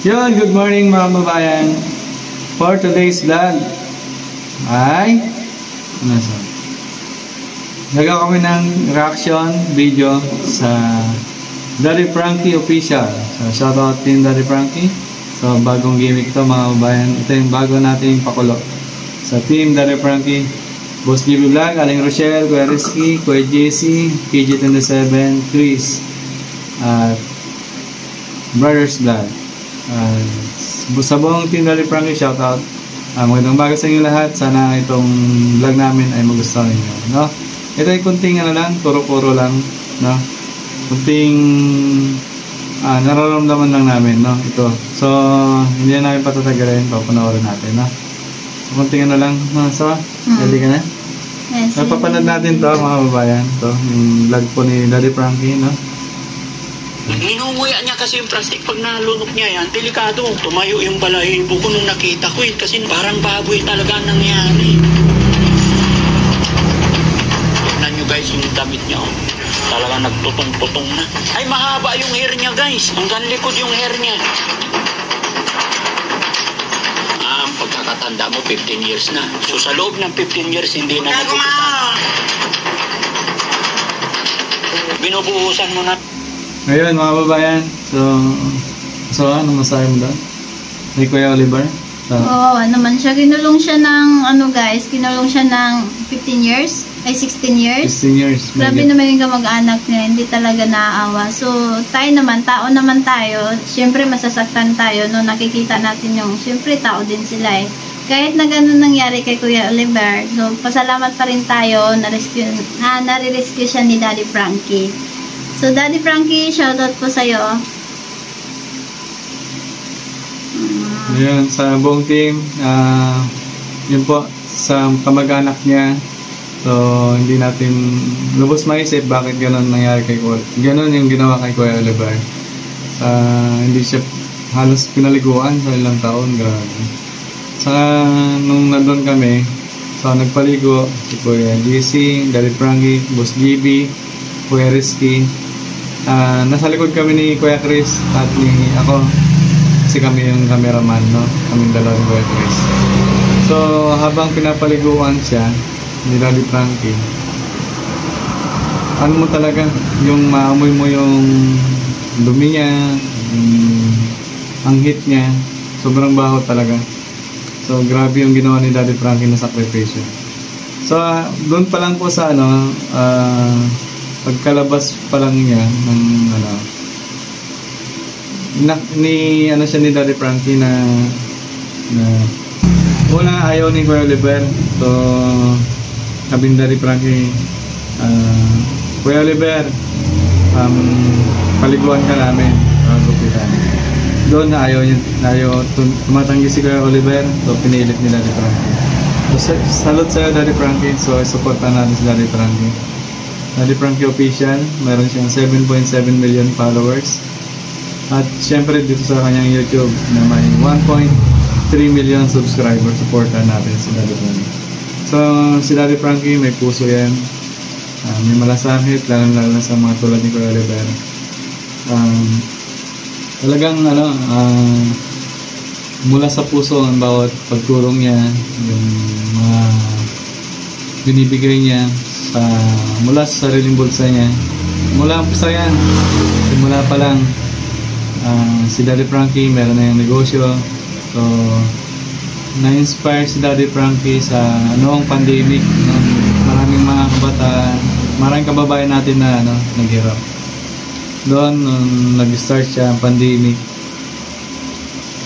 Yun, good morning mga kababayan. For today's vlog ay nagawa kami ng reaction video sa Daddy Frankie Official. So shoutout din Daddy Frankie. So bagong gimmick ito mga kababayan. Ito yung bago nating pakulo sa team Daddy Frankie. Boss GB Vlog, Aling Rochelle, Kuya Rizky, Kuya JC, PG27, Chris at Brothers Vlog. Sa buong team Daddy Frankie, shoutout. Magandang umaga sa inyo lahat. Sana itong vlog namin ay magustuhan ninyo, no? Ito ay kunting lang, puro-puro lang, no? Kunting nararamdaman lang namin, no? Ito. So, hindi na namin patatagalin, papanoorin natin, no? Kunting lang, no? So, ready ka na? Yes. Napapanood natin to mga babayan. Ito, yung vlog po ni Daddy Frankie, no? Inunguya niya kasi yung plastic. Pag nalunok niya yan, delikado. Tumayo yung balahibo ko nung nakita ko kasi parang baboy talaga nangyari. Tignan nyo guys yung damit niya. Talaga nagtutong-tutong na. Ay mahaba yung hair niya guys. Hanggang likod yung hair niya. Ang pagkakatanda mo 15 years na. So sa loob ng 15 years hindi na nagugutan. Binubuhusan mo na. Ngayon mga babayan, so ano masahe mo doon? Ni Kuya Oliver? Oo, naman siya. Kinulong siya ng, kinulong siya ng 15 years, ay 16 years. 16 years. Grabe naman yung kamag-anak niya, hindi talaga naaawa. So, tayo naman, tao naman tayo, syempre masasaktan tayo, no, nakikita natin yung, syempre tao din sila eh. Kahit na ganun nangyari kay Kuya Oliver, so pasalamat pa rin tayo, nare-rescue siya ni Daddy Frankie. So, Daddy Frankie, shoutout po sa'yo. Ayan, sa buong team, yun po, sa kamag-anak niya. So, hindi natin lubos maisip bakit gano'n nangyari kay Kuya. Gano'n yung ginawa kay Kuya Oliver. Hindi siya halos pinaliguan sa ilang taon, grabe. Saka, nung nandun kami, so nagpaligo, si Kuya GC, Daddy Frankie, Boss GB, Kuya Rizky. Nasa likod kami ni Kuya Chris at ni ako kasi kami yung cameraman, no? Kaming dalawa ni Kuya Chris. So habang pinapaliguan siya ni Daddy Frankie, ano mo talaga yung maamoy mo yung dumi niya, ang heat niya, sobrang baho talaga. So grabe yung ginawa ni Daddy Frankie na sakripisyo. So doon pa lang po sa pagkalabas pa lang niya ng siya ni Daddy Frankie na una ayaw ni Kuya Oliver. So sabi ni Daddy Frankie, Kuya Oliver, paliguan ka namin, gupitan. Doon na ayaw tumatanggi si Kuya Oliver. So pinilit ni Daddy Frankie. So salute sa'yo Daddy Frankie. So supportan natin si Daddy Frankie. Daddy Frankie Official, meron siyang 7.7 million followers. At syempre dito sa kanyang YouTube na may 1.3 million subscribers, supportan natin si Daddy Frankie. So si Daddy Frankie may puso yan, may malasakit, lalo na sa mga tulad ni Kuya Oliver. Talagang mula sa puso ang bawat pagtulong niya, yung mga binibigay niya mula sa sariling bulsa niya. Mula umpisa yan, mula pa lang si Daddy Frankie meron na yung negosyo. So na-inspire si Daddy Frankie sa noong pandemic, no? Maraming mga kabataan, maraming kababayan natin na naghirap doon nung nag-start siya ang pandemic.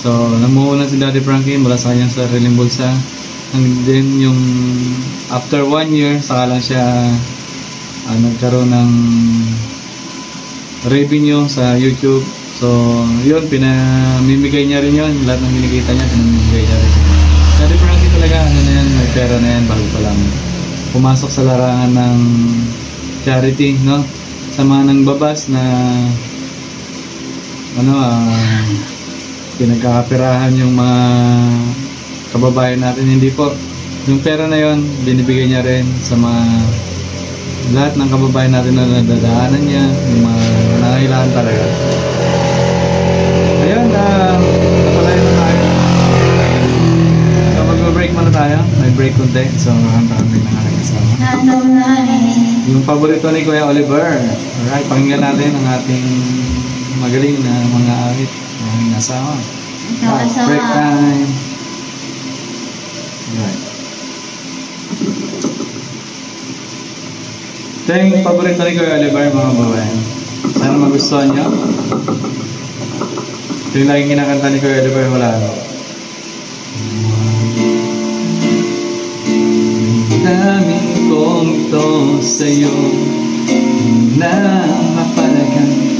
So namuhunan si Daddy Frankie mula sa kanyang sariling bulsa. And then yung after 1 year saka lang siya nagkaroon ng revenue sa YouTube. So yun, pinamimigay niya rin yun. Lahat ng binikita niya pinamimigay niya rin. Daddy Frankie talaga may pera na yan bago pa lang pumasok sa larangan ng charity, no? Sa mga nangbabas na pinagkakapirahan yung mga kababayan natin. Hindi po, yung pera na yon binibigay niya rin sa mga lahat ng kababayan natin na nadadaanan niya, yung mga nangailangan talaga. Ayun, break konti. So, kakanta kami ng aking kasama. Yung paborito ni Kuya Oliver. Alright, pakinggan natin ang ating magaling na mga awit. Ang asawa. Break time. Alright. Ito yung paborito ni Kuya Oliver, mga babae. Sana magustuhan nyo. Ito yung laging kinakanta ni Kuya Oliver, wala. Daming kong ito sa'yo na mapalagan.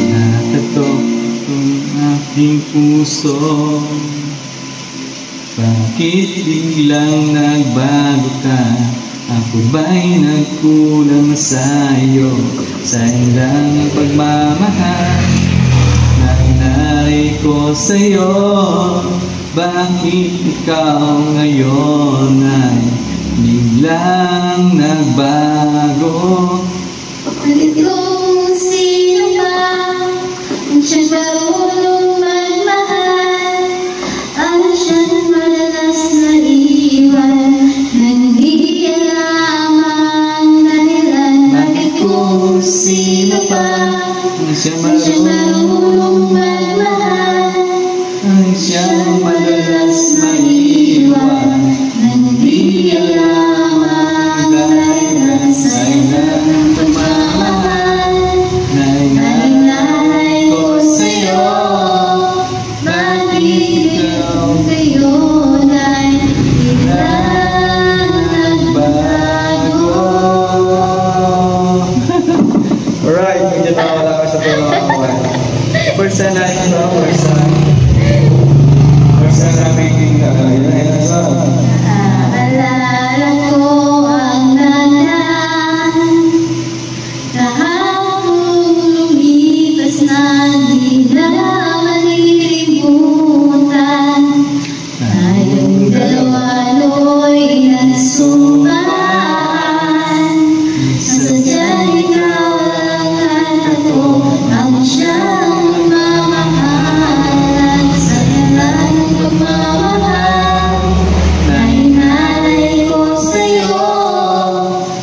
Natatok ang aking puso. Bakit biglang nagbago ka? Ako ba'y nagkulang sa'yo? Sa ilang pagmamahal na hinari ko sa'yo. Bakit ikaw ngayon ay biglang nagbago? Bakit kung sino ba ang siyang marunong magmahal? Ano siyang madalas na iwan nang di alam ang dahilan? Bakit kung sino ba Ang siyang ang siyang marunong magmahal? Ang siyang madalas maiwan nang di alam ang dahilan sa ilang pagmamahal. Nainalay ko sa'yo, bakit ikaw ngayon ay biglang nagbago? Alright, medyo nawala ka sa tumawa. First time natin ito, first time namin yun sa Naalala ko ang nanan, kahapon lumipas na di na malilimutan. Tayong dalawa no'y nagsubahan. Sadyang ikaw ang ako, ang siyang mamahal. Sa ilan ng pagmamahal na hinalay ko sa'yo.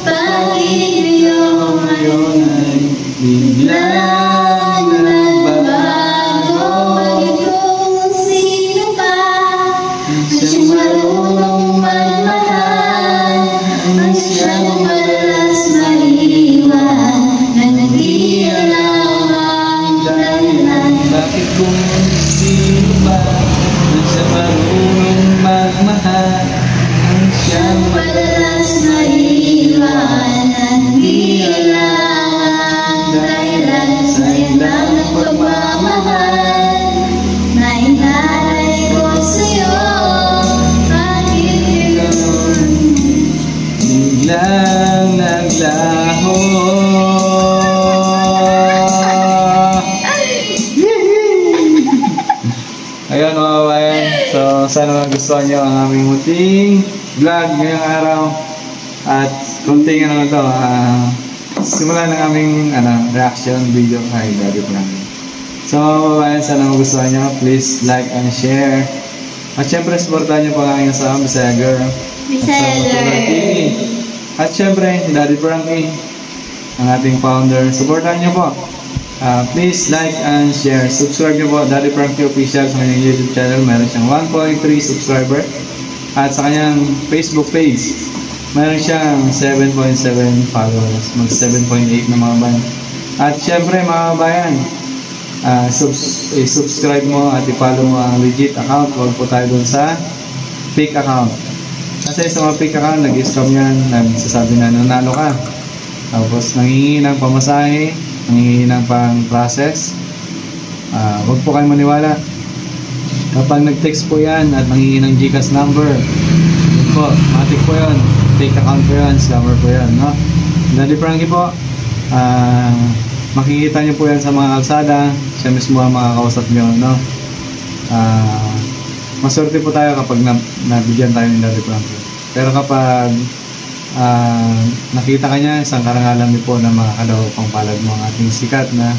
Bakit iyong ngayon ay biglang nagbago. bakit kung sino ba ang siyang marunong magmahal? Ang siyang madalas maiwan nang di alam ang dahilan. Bakit kung sino ba ang siyang marunong magmahal? Ang siyang Madalas maiwan nang di alam ang dahilan sa ilang ng pagmamahal na inalay ko sa'yo. Bakit ikaw biglang naglaho. Ayun mga kabayan, so sana magustuhan nyo ang aming munting vlog ngayong araw. At konting ano to, simula ng aming reaction video kay Daddy Frankie. So mga kabayan, sana magustuhan nyo. Please like and share. At syempre, supportahan nyo po ang aking asawa, Bisaya Girl. Bisaya Girl. At syempre, Daddy Frankie, ang ating founder. Supportahan nyo po. Please like and share. Subscribe nyo po Daddy Frankie Official sa kanyang YouTube channel. Meron siyang 1.3 subscriber. At sa kanyang Facebook page, meron siyang 7.7 followers. Mag 7.8 na mga bayan. At syempre mga bayan, subscribe mo at i-follow mo ang legit account. Huwag po tayo dun sa fake account. Kasi sa mga fake account, nag-scam yan. Nagsasabi na nanalo ka. Tapos nangingi ng pamasahe, nangingi ng pang-process. Huwag po kayo maniwala. Kapag nag-text po yan at nangingi ng GCash number, yun po, matik po yun. Fake account po yan, scammer po yan. No? Daddy Frankie po, makikita nyo po yan sa mga kalsada. Siya mismo ang makakausap nyo. No? Maswerte po tayo kapag nabigyan tayo ng Daddy Frankie. Pero kapag nakita ka niya, isang karangalan din po na makakalaw pang palad mo ang ating sikat na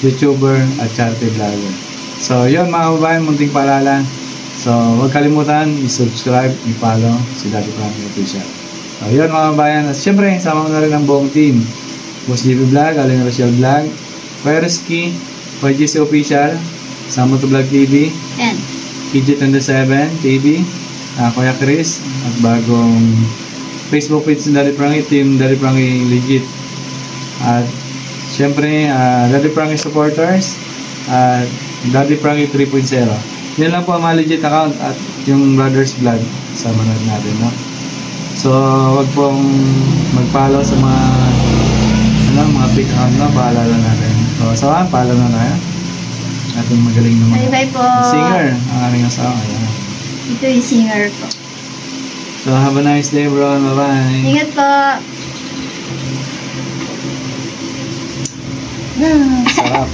YouTuber at charity vlogger. So yun mga kababayan, munting paalala. So, huwag kalimutan, i-subscribe, i-follow si Daddy Frankie Official. So, yun mga kabayan. At syempre, sama ko na rin ang buong team. Boss JP Vlog, Aling Rochelle Vlog, Kwereski, YGC Official, Samo to Vlog TV, Yan. PG27 TV, Kuya Chris, at bagong Facebook page ni Daddy Frankie, Team Daddy Frankie Legit. At syempre, Daddy Frankie supporters, at Daddy Frankie 3.0. Yan lang po ang mga legit account at yung Brothers Vlog sa manood natin, no? So, wag pong mag-follow sa mga mga big account na, paalala natin. So, paalala na tayo. Ating magaling naman. Bye-bye po. Singer, ang aming asawa. Ayan. Ito yung singer ko. So, have a nice day, bro. Bye-bye. Ingat po. Sarap.